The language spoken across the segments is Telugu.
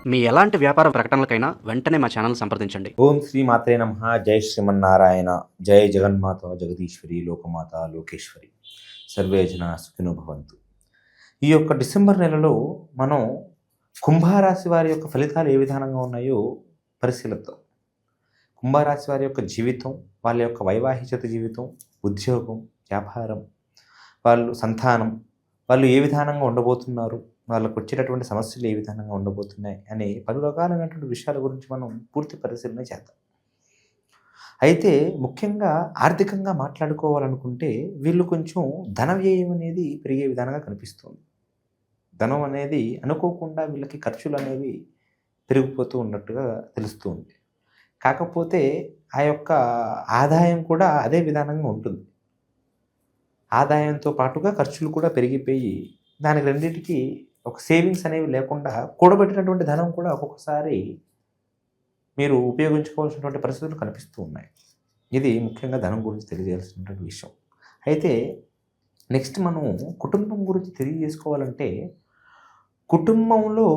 మీ ఎలాంటి వ్యాపార ప్రకటనలకైనా వెంటనే మా ఛానల్ సంప్రదించండి. ఓం శ్రీ మాత్రే నమః. జై శ్రీమన్నారాయణ. జై జగన్మాత జగదీశ్వరి లోకమాత లోకేశ్వరి. సర్వే జన సుఖినో భవంతు. ఈ యొక్క డిసెంబర్ నెలలో మనం కుంభరాశి వారి యొక్క ఫలితాలు ఏ విధానంగా ఉన్నాయో పరిశీలిద్దాం. కుంభరాశి వారి యొక్క జీవితం, వాళ్ళ యొక్క వైవాహిక జీవితం, ఉద్యోగం, వ్యాపారం, వాళ్ళు సంతానం, వాళ్ళు ఏ విధానంగా ఉండబోతున్నారు, వాళ్ళకు వచ్చేటటువంటి సమస్యలు ఏ విధానంగా ఉండబోతున్నాయి అనే పలు రకాలైనటువంటి విషయాల గురించి మనం పూర్తి పరిశీలన చేద్దాం. అయితే ముఖ్యంగా ఆర్థికంగా మాట్లాడుకోవాలనుకుంటే వీళ్ళు కొంచెం ధన వ్యయం అనేది పెరిగే విధానంగా కనిపిస్తుంది. ధనం అనేది అనుకోకుండా వీళ్ళకి ఖర్చులు అనేవి పెరిగిపోతూ ఉన్నట్టుగా తెలుస్తుంది. కాకపోతే ఆ యొక్క ఆదాయం కూడా అదే విధానంగా ఉంటుంది. ఆదాయంతో పాటుగా ఖర్చులు కూడా పెరిగిపోయి దానికి రెండింటికి ఒక సేవింగ్స్ అనేవి లేకుండా కూడబెట్టినటువంటి ధనం కూడా ఒక్కొక్కసారి మీరు ఉపయోగించుకోవాల్సినటువంటి పరిస్థితులు కనిపిస్తూ ఉన్నాయి. ఇది ముఖ్యంగా ధనం గురించి తెలియజేయాల్సినటువంటి విషయం. అయితే నెక్స్ట్ మనం కుటుంబం గురించి తెలియజేసుకోవాలంటే కుటుంబంలో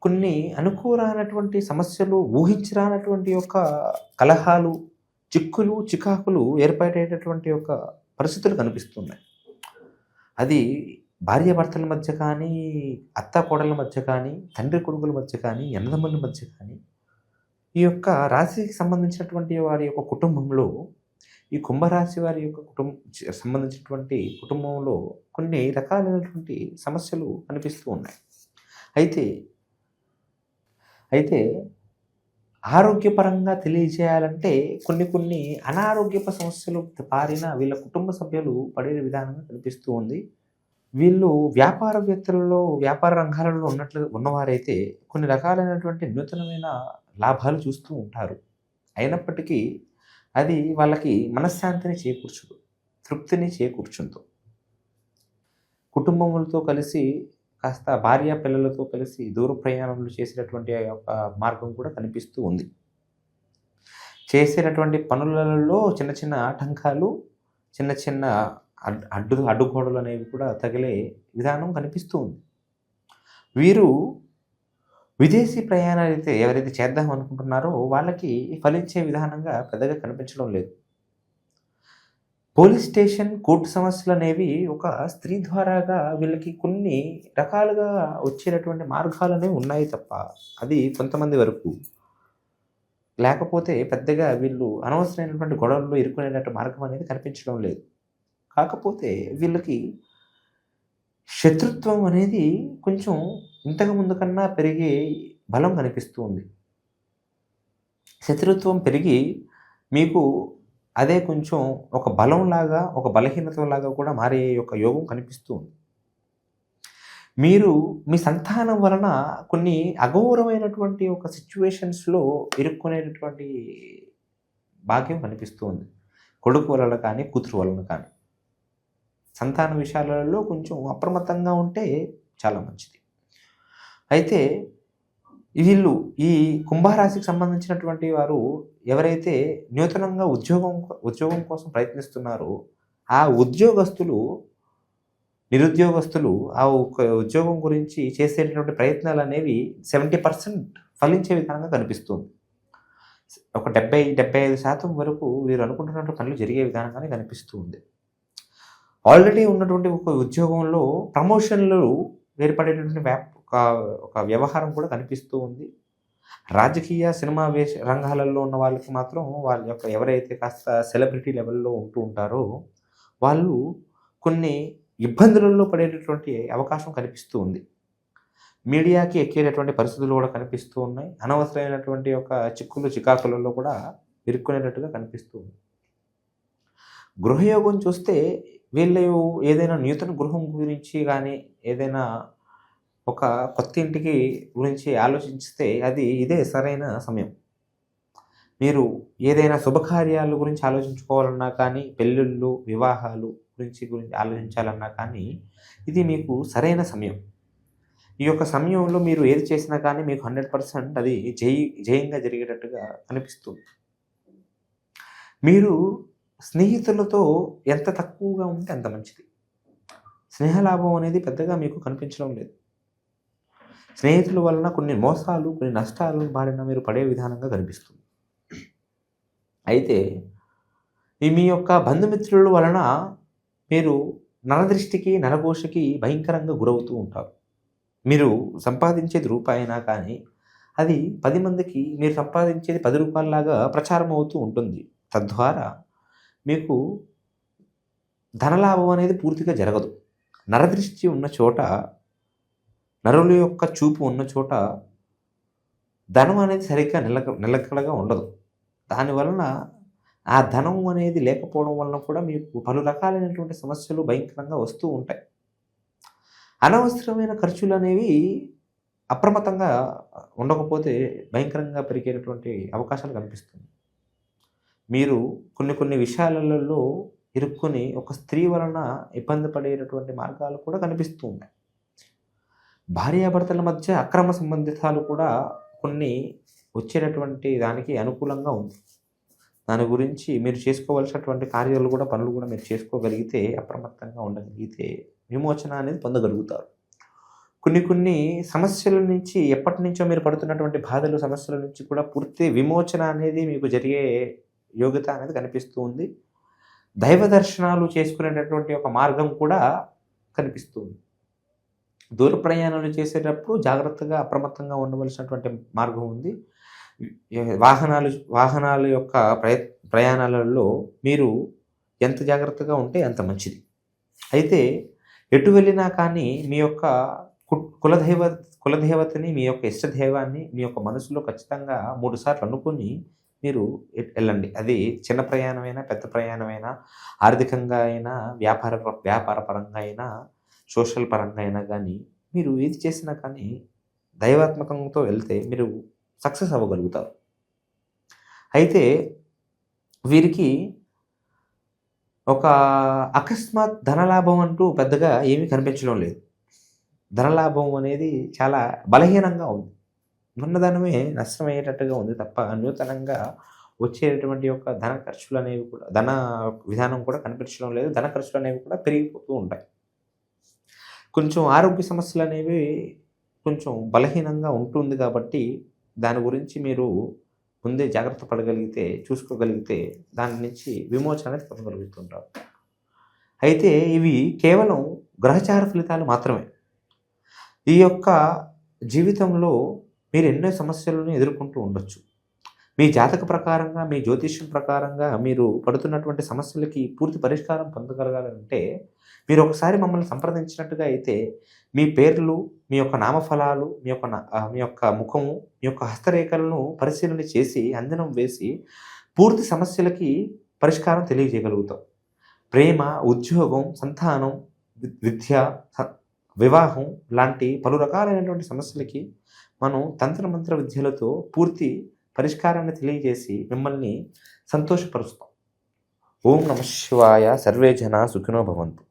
కొన్ని అనుకూలమైనటువంటి సమస్యలు, ఊహించరానటువంటి యొక్క కలహాలు, చిక్కులు, చికాకులు ఏర్పడేటటువంటి యొక్క పరిస్థితులు కనిపిస్తున్నాయి. అది భార్యాభర్తల మధ్య కానీ, అత్తాకోడళ్ళ మధ్య కానీ, తండ్రి కొడుకుల మధ్య కానీ, అన్నదమ్ముల మధ్య కానీ, ఈ యొక్క రాశికి సంబంధించినటువంటి వారి యొక్క కుటుంబంలో, ఈ కుంభరాశి వారి యొక్క సంబంధించినటువంటి కుటుంబంలో కొన్ని రకాలైనటువంటి సమస్యలు కనిపిస్తూ ఉన్నాయి. అయితే ఆరోగ్యపరంగా తెలియజేయాలంటే కొన్ని అనారోగ్యప సమస్యలు పారిన వీళ్ళ కుటుంబ సభ్యులు పడే విధానంగా కనిపిస్తూ ఉంది. వీళ్ళు వ్యాపారవేత్తలలో, వ్యాపార రంగాలలో ఉన్నవారైతే కొన్ని రకాలైనటువంటి నూతనమైన లాభాలు చూస్తూ ఉంటారు. అయినప్పటికీ అది వాళ్ళకి మనశ్శాంతిని చేకూర్చదు, తృప్తిని చేకూర్చుందు. కుటుంబములతో కలిసి కాస్త భార్య పిల్లలతో కలిసి దూర ప్రయాణాలు చేసేటటువంటి యొక్క మార్గం కూడా కనిపిస్తూ ఉంది. చేసేటటువంటి పనులలో చిన్న చిన్న ఆటంకాలు, చిన్న అడ్డుగోడలు అనేవి కూడా తగిలే విధానం కనిపిస్తూ ఉంది. వీరు విదేశీ ప్రయాణాలు అయితే ఎవరైతే చేద్దాం అనుకుంటున్నారో వాళ్ళకి ఫలించే విధానంగా పెద్దగా కనిపించడం లేదు. పోలీస్ స్టేషన్, కోర్టు సమస్యలు అనేవి ఒక స్త్రీ ద్వారాగా వీళ్ళకి కొన్ని రకాలుగా వచ్చేటటువంటి మార్గాలు అనేవి ఉన్నాయి తప్ప అది కొంతమంది వరకు, లేకపోతే పెద్దగా వీళ్ళు అనవసరమైనటువంటి గొడవల్లో ఇరుక్కునేటటువంటి మార్గం అనేది కనిపించడం లేదు. కాకపోతే వీళ్ళకి శత్రుత్వం అనేది కొంచెం ఇంతకు ముందు కన్నా పెరిగే బలం కనిపిస్తూ ఉంది. శత్రుత్వం పెరిగి మీకు అదే కొంచెం ఒక బలంలాగా, ఒక బలహీనతలాగా కూడా మారే యొక్క యోగం కనిపిస్తూ ఉంది. మీరు మీ సంతానం వలన కొన్ని అఘోరమైనటువంటి ఒక సిచ్యువేషన్స్లో ఇరుక్కునేటటువంటి భాగ్యం కనిపిస్తూ ఉంది. కొడుకు వలన కానీ, కూతురు వలన కానీ. సంతాన విషయాలలో కొంచెం అప్రమత్తంగా ఉంటే చాలా మంచిది. అయితే వీళ్ళు ఈ కుంభరాశికి సంబంధించినటువంటి వారు ఎవరైతే నూతనంగా ఉద్యోగం కోసం ప్రయత్నిస్తున్నారో ఆ నిరుద్యోగస్తులు ఆ ఉద్యోగం గురించి చేసేటటువంటి ప్రయత్నాలు అనేవి 70% ఫలించే విధానంగా కనిపిస్తుంది. ఒక 70-75% వరకు వీరు అనుకుంటున్నటువంటి పనులు జరిగే విధానంగానే కనిపిస్తూ ఉంది. ఆల్రెడీ ఉన్నటువంటి ఒక ఉద్యోగంలో ప్రమోషన్లు ఏర్పడేటటువంటి ఒక వ్యవహారం కూడా కనిపిస్తూ ఉంది. రాజకీయ, సినిమా రంగాలలో ఉన్న వాళ్ళకి మాత్రం వాళ్ళ యొక్క ఎవరైతే కాస్త సెలబ్రిటీ లెవెల్లో ఉంటూ ఉంటారో వాళ్ళు కొన్ని ఇబ్బందులలో పడేటటువంటి అవకాశం కనిపిస్తూ ఉంది. మీడియాకి ఎక్కేటటువంటి పరిస్థితులు కూడా కనిపిస్తూ ఉన్నాయి. అనవసరమైనటువంటి ఒక చికాకులలో కూడా ఇరుక్కునేటట్టుగా కనిపిస్తూ ఉంది. గృహయోగం చూస్తే వీళ్ళు ఏదైనా నూతన గృహం గురించి కానీ, ఏదైనా ఒక కొత్త ఇంటికి గురించి ఆలోచిస్తే ఇదే సరైన సమయం. మీరు ఏదైనా శుభకార్యాల గురించి ఆలోచించుకోవాలన్నా కానీ, పెళ్ళిళ్ళు, వివాహాలు గురించి ఆలోచించాలన్నా కానీ ఇది మీకు సరైన సమయం. ఈ యొక్క సమయంలో మీరు ఏది చేసినా కానీ మీకు 100% అది జయంగా జరిగేటట్టుగా కనిపిస్తుంది. మీరు స్నేహితులతో ఎంత తక్కువగా ఉంటే అంత మంచిది. స్నేహలాభం అనేది పెద్దగా మీకు కనిపించడం లేదు. స్నేహితుల వలన కొన్ని మోసాలు, కొన్ని నష్టాలు బారిన మీరు పడే విధానంగా కనిపిస్తుంది. అయితే ఈ మీ యొక్క బంధుమిత్రుల వలన మీరు నరదృష్టికి, నరఘోషకి భయంకరంగా గురవుతూ ఉంటారు. మీరు సంపాదించేది రూపాయి అయినా కానీ అది 10 మందికి మీరు సంపాదించేది 10 రూపాయలలాగా ప్రచారం అవుతూ ఉంటుంది. తద్వారా మీకు ధనలాభం అనేది పూర్తిగా జరగదు. నరదృష్టి ఉన్న చోట, నరుల యొక్క చూపు ఉన్న చోట ధనం అనేది సరిగ్గా నిలకడగా ఉండదు. దానివలన ఆ ధనం అనేది లేకపోవడం వలన కూడా మీకు పలు రకాలైనటువంటి సమస్యలు భయంకరంగా వస్తూ ఉంటాయి. అనవసరమైన ఖర్చులు అనేవి అప్రమత్తంగా ఉండకపోతే భయంకరంగా పెరిగేటటువంటి అవకాశాలు కనిపిస్తుంది. మీరు కొన్ని విషయాలలో ఇరుక్కొని ఒక స్త్రీ వలన ఇబ్బంది పడేటటువంటి మార్గాలు కూడా కనిపిస్తూ ఉన్నాయి. భార్యాభర్తల మధ్య అక్రమ సంబంధితాలు కూడా కొన్ని వచ్చేటటువంటి దానికి అనుకూలంగా ఉంది. దాని గురించి మీరు చేసుకోవాల్సినటువంటి కార్యాలు కూడా, పనులు కూడా మీరు చేసుకోగలిగితే, అప్రమత్తంగా ఉండగలిగితే విమోచన అనేది పొందగలుగుతారు. కొన్ని సమస్యల నుంచి, ఎప్పటి నుంచో మీరు పడుతున్నటువంటి బాధలు, సమస్యల నుంచి కూడా పూర్తి విమోచన అనేది మీకు జరిగే యోగ్యత అనేది కనిపిస్తూ ఉంది. దైవ దర్శనాలు చేసుకునేటటువంటి ఒక మార్గం కూడా కనిపిస్తుంది. దూర ప్రయాణాలు చేసేటప్పుడు జాగ్రత్తగా, అప్రమత్తంగా ఉండవలసినటువంటి మార్గం ఉంది. వాహనాల యొక్క ప్రయాణాలలో మీరు ఎంత జాగ్రత్తగా ఉంటే అంత మంచిది. అయితే ఎటు వెళ్ళినా కానీ మీ యొక్క కులదేవతని, మీ యొక్క ఇష్టదైవాన్ని మీ యొక్క మనసులో ఖచ్చితంగా 3 సార్లు అనుకుని మీరు వెళ్ళండి. అది చిన్న ప్రయాణమైనా, పెద్ద ప్రయాణమైనా, ఆర్థికంగా అయినా, వ్యాపార పరంగా అయినా, సోషల్ పరంగా అయినా కానీ మీరు ఏది చేసినా కానీ దైవాత్మకంతో వెళ్తే మీరు సక్సెస్ అవ్వగలుగుతారు. అయితే వీరికి ఒక అకస్మాత్ ధనలాభం అంటూ పెద్దగా ఏమీ కనిపించడం లేదు. ధనలాభం అనేది చాలా బలహీనంగా ఉంది. ఉన్నదానమే నష్టమయ్యేటట్టుగా ఉంది తప్ప నూతనంగా వచ్చేటటువంటి యొక్క ధన ఖర్చులు అనేవి కూడా, ధన విధానం కూడా కనిపించడం లేదు. ధన ఖర్చులు అనేవి కూడా పెరిగిపోతూ ఉంటాయి. కొంచెం ఆరోగ్య సమస్యలు అనేవి కొంచెం బలహీనంగా ఉంటుంది కాబట్టి దాని గురించి మీరు ముందే జాగ్రత్త పడగలిగితే, చూసుకోగలిగితే దాని నుంచి విమోచన అనేది పొందగలుగుతుంటారు. అయితే ఇవి కేవలం గ్రహచార ఫలితాలు మాత్రమే. ఈ యొక్క జీవితంలో మీరు ఎన్నో సమస్యలను ఎదుర్కొంటూ ఉండొచ్చు. మీ జాతక ప్రకారంగా, మీ జ్యోతిష్యం ప్రకారంగా మీరు పడుతున్నటువంటి సమస్యలకి పూర్తి పరిష్కారం పొందగలగాలంటే మీరు ఒకసారి మమ్మల్ని సంప్రదించినట్టుగా అయితే మీ పేర్లు, మీ యొక్క నామఫలాలు, మీ యొక్క ముఖము, మీ యొక్క హస్తరేఖలను పరిశీలన చేసి, అంజనం వేసి పూర్తి సమస్యలకి పరిష్కారం తెలియజేయగలుగుతాం. ప్రేమ, ఉద్యోగం, సంతానం, విద్య, వివాహం లాంటి పలు రకాలైనటువంటి సమస్యలకి మనం తంత్రమంత్ర విద్యలతో పూర్తి పరిష్కారాన్ని తెలియజేసి మిమ్మల్ని సంతోషపరుస్తాం. ఓం నమః శివాయ. సర్వే జనా సుఖినో భవంతు.